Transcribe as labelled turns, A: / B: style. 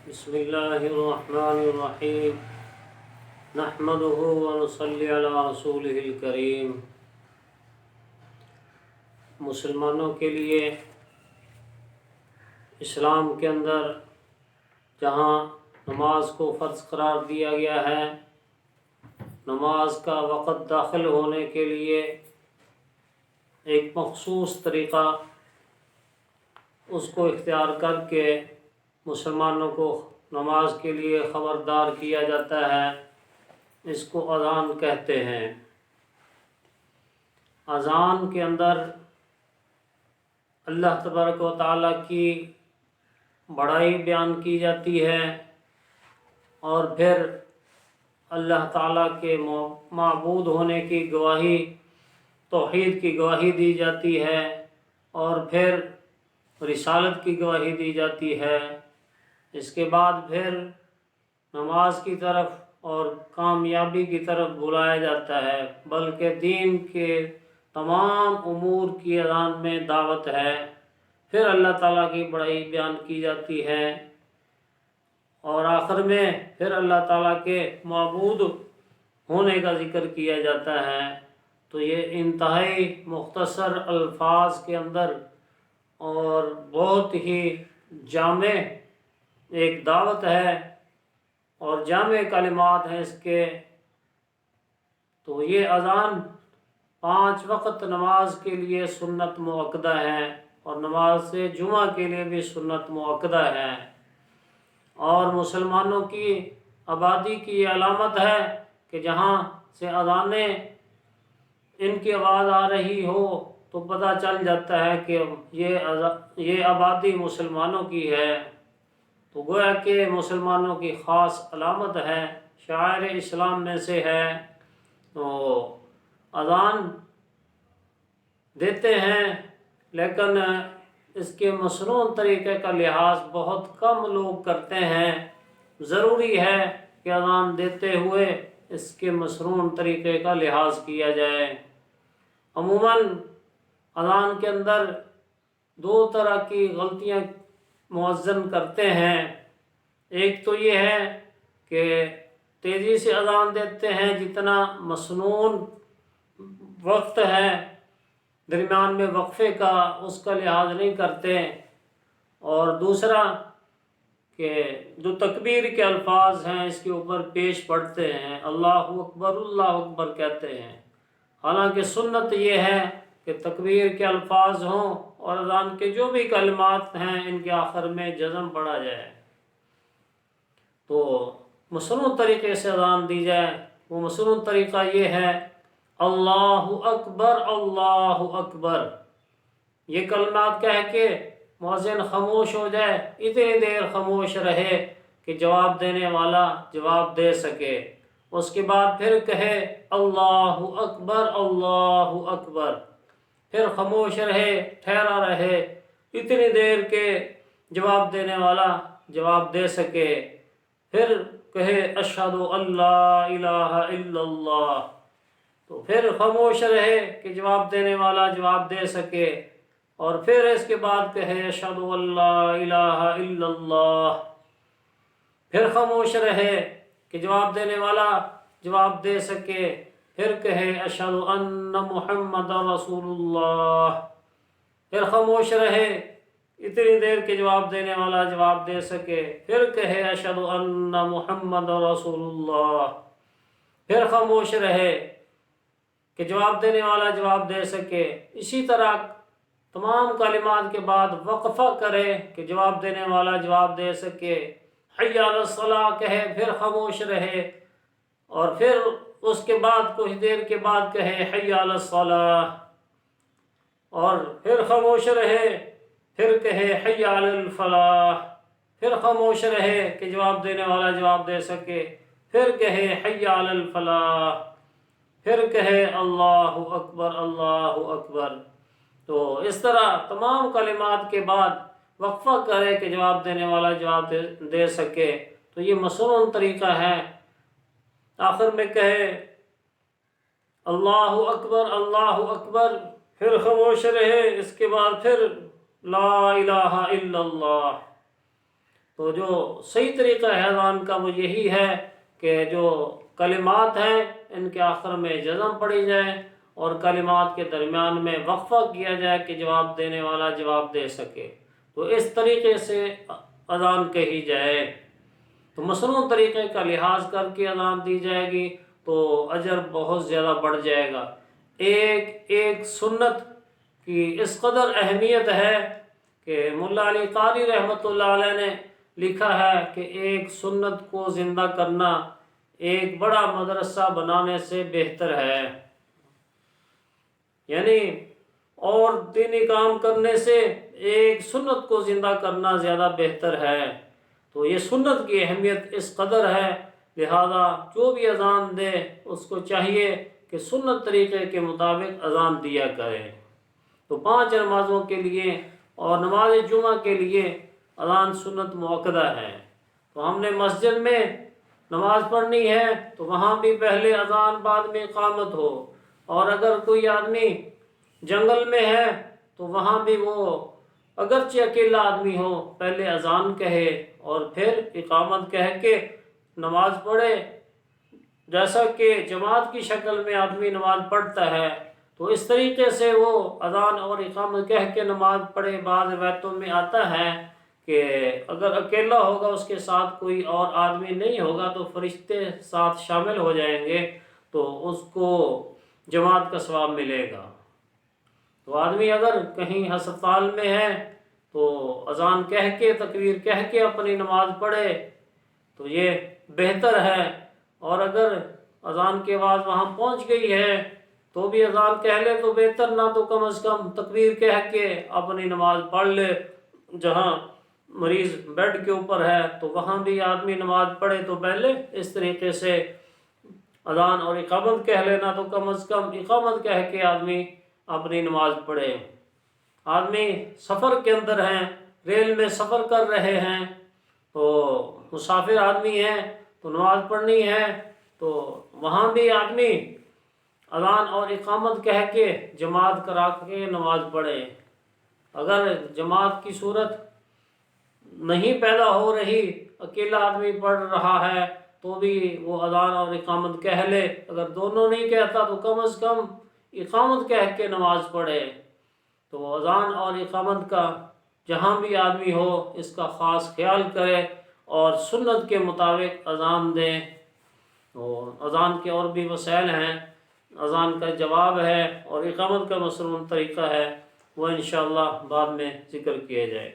A: بسم اللہ الرحمن الرحیم نحمده ونصلی علی رسولہ الکریم۔ مسلمانوں کے لیے اسلام کے اندر جہاں نماز کو فرض قرار دیا گیا ہے، نماز کا وقت داخل ہونے کے لیے ایک مخصوص طریقہ اس کو اختیار کر کے مسلمانوں کو نماز کے لیے خبردار کیا جاتا ہے، اس کو اذان کہتے ہیں۔ اذان کے اندر اللہ تبارک و تعالیٰ کی بڑائی بیان کی جاتی ہے، اور پھر اللہ تعالیٰ کے معبود ہونے کی گواہی، توحید کی گواہی دی جاتی ہے، اور پھر رسالت کی گواہی دی جاتی ہے۔ اس کے بعد پھر نماز کی طرف اور کامیابی کی طرف بلایا جاتا ہے، بلکہ دین کے تمام امور کی اذان میں دعوت ہے۔ پھر اللہ تعالیٰ کی بڑائی بیان کی جاتی ہے، اور آخر میں پھر اللہ تعالیٰ کے معبود ہونے کا ذکر کیا جاتا ہے۔ تو یہ انتہائی مختصر الفاظ کے اندر اور بہت ہی جامع ایک دعوت ہے، اور جامع کلمات ہیں اس کے۔ تو یہ اذان 5 وقت نماز کے لیے سنت مؤکدہ ہے، اور نماز جمعہ کے لیے بھی سنت مؤکدہ ہے، اور مسلمانوں کی آبادی کی یہ علامت ہے کہ جہاں سے اذانیں ان کی آواز آ رہی ہو تو پتہ چل جاتا ہے کہ یہ آبادی مسلمانوں کی ہے۔ تو گویا کہ مسلمانوں کی خاص علامت ہے، شعائر اسلام میں سے ہے۔ تو اذان دیتے ہیں، لیکن اس کے مشروع طریقے کا لحاظ بہت کم لوگ کرتے ہیں۔ ضروری ہے کہ اذان دیتے ہوئے اس کے مشروع طریقے کا لحاظ کیا جائے۔ عموماً اذان کے اندر 2 طرح کی غلطیاں مؤذن کرتے ہیں۔ ایک تو یہ ہے کہ تیزی سے اذان دیتے ہیں، جتنا مسنون وقت ہے درمیان میں وقفے کا اس کا لحاظ نہیں کرتے، اور دوسرا کہ جو تکبیر کے الفاظ ہیں اس کے اوپر پیش پڑھتے ہیں، اللہ اکبر کہتے ہیں۔ حالانکہ سنت یہ ہے کہ تکبیر کے الفاظ ہوں اور اذان کے جو بھی کلمات ہیں ان کے آخر میں جزم پڑھا جائے۔ تو مشروع طریقے سے اذان دی جائے، وہ مشروع طریقہ یہ ہے اللہ اکبر اللہ اکبر۔ یہ کلمات کہہ کے مؤذن خاموش ہو جائے، اتنی دیر خاموش رہے کہ جواب دینے والا جواب دے سکے۔ اس کے بعد پھر کہے اللہ اکبر اللہ اکبر، پھر خاموش رہے، ٹھہرا رہے اتنی دیر کہ جواب دینے والا جواب دے سکے۔ پھر کہے اشہد ان لا الہ الا اللہ، تو پھر خاموش رہے کہ جواب دینے والا جواب دے سکے، اور پھر اس کے بعد کہے اشہد ان لا الہ الا اللہ، پھر خاموش رہے کہ جواب دینے والا جواب دے سکے، پھر کہے اشہد ان محمد رسول اللہ، پھر خاموش رہے اتنی دیر کہ جواب دینے والا جواب دے سکے، پھر کہے اشہد ان محمد رسول اللہ، پھر خاموش رہے کہ جواب دینے والا جواب دے سکے۔ اسی طرح تمام کلمات کے بعد وقفہ کرے کہ جواب دینے والا جواب دے سکے، حی علی الصلاۃ کہے، پھر خاموش رہے، اور پھر اس کے بعد کچھ دیر کے بعد کہے حی علی الصلاۃ، اور پھر خاموش رہے، پھر کہے حی علی الفلاح، پھر خاموش رہے کہ جواب دینے والا جواب دے سکے، پھر کہے حی علی الفلاح، پھر کہے اللہ اکبر اللہ اکبر۔ تو اس طرح تمام کلمات کے بعد وقفہ کرے کہ جواب دینے والا جواب دے سکے۔ تو یہ مشروع طریقہ ہے۔ آخر میں کہے اللہ اکبر، پھر خاموش رہے، اس کے بعد پھر لا الہ الا اللہ، تو جو صحیح طریقہ ہے اذان کا وہ یہی ہے کہ جو کلمات ہیں ان کے آخر میں جزم پڑی جائے اور کلمات کے درمیان میں وقفہ کیا جائے کہ جواب دینے والا جواب دے سکے، تو اس طریقے سے اذان کہی جائے۔ تو مصنوع طریقے کا لحاظ کر کے اذان دی جائے گی تو اجر بہت زیادہ بڑھ جائے گا۔ ایک ایک سنت کی اس قدر اہمیت ہے کہ ملا علی قاری رحمۃ اللہ علیہ نے لکھا ہے کہ ایک سنت کو زندہ کرنا ایک بڑا مدرسہ بنانے سے بہتر ہے، یعنی اور دینی کام کرنے سے ایک سنت کو زندہ کرنا زیادہ بہتر ہے۔ تو یہ سنت کی اہمیت اس قدر ہے، لہذا جو بھی اذان دے اس کو چاہیے کہ سنت طریقے کے مطابق اذان دیا کرے۔ تو 5 نمازوں کے لیے اور نماز جمعہ کے لیے اذان سنت مؤکدہ ہے۔ تو ہم نے مسجد میں نماز پڑھنی ہے تو وہاں بھی پہلے اذان بعد میں اقامت ہو، اور اگر کوئی آدمی جنگل میں ہے تو وہاں بھی وہ اگرچہ اکیلا آدمی ہو پہلے اذان کہے اور پھر اقامت کہہ کے نماز پڑھے، جیسا کہ جماعت کی شکل میں آدمی نماز پڑھتا ہے۔ تو اس طریقے سے وہ اذان اور اقامت کہہ کے نماز پڑھے۔ بعض روایتوں میں آتا ہے کہ اگر اکیلا ہوگا اس کے ساتھ کوئی اور آدمی نہیں ہوگا تو فرشتے ساتھ شامل ہو جائیں گے تو اس کو جماعت کا ثواب ملے گا۔ تو آدمی اگر کہیں ہسپتال میں ہے تو اذان کہہ کے تکبیر کہہ کے اپنی نماز پڑھے تو یہ بہتر ہے، اور اگر اذان کے بعد وہاں پہنچ گئی ہے تو بھی اذان کہہ لے تو بہتر، نہ تو کم از کم تکبیر کہہ کے اپنی نماز پڑھ لے۔ جہاں مریض بیڈ کے اوپر ہے تو وہاں بھی آدمی نماز پڑھے تو پہلے اس طریقے سے اذان اور اقامت کہہ لینا، تو کم از کم اقامت کہہ کے آدمی اپنی نماز پڑھے۔ آدمی سفر کے اندر ہیں، ریل میں سفر کر رہے ہیں تو مسافر آدمی ہیں تو نماز پڑھنی ہے تو وہاں بھی آدمی اذان اور اقامت کہہ کے جماعت کرا کے نماز پڑھے۔ اگر جماعت کی صورت نہیں پیدا ہو رہی، اکیلا آدمی پڑھ رہا ہے تو بھی وہ اذان اور اقامت کہہ لے، اگر دونوں نہیں کہتا تو کم از کم اقامت کہہ کے نماز پڑھے۔ تو اذان اور اقامت کا جہاں بھی آدمی ہو اس کا خاص خیال کرے اور سنت کے مطابق اذان دیں۔ تو اذان کے اور بھی وسائل ہیں، اذان کا جواب ہے اور اقامت کا مصنون طریقہ ہے، وہ انشاءاللہ بعد میں ذکر کیا جائے۔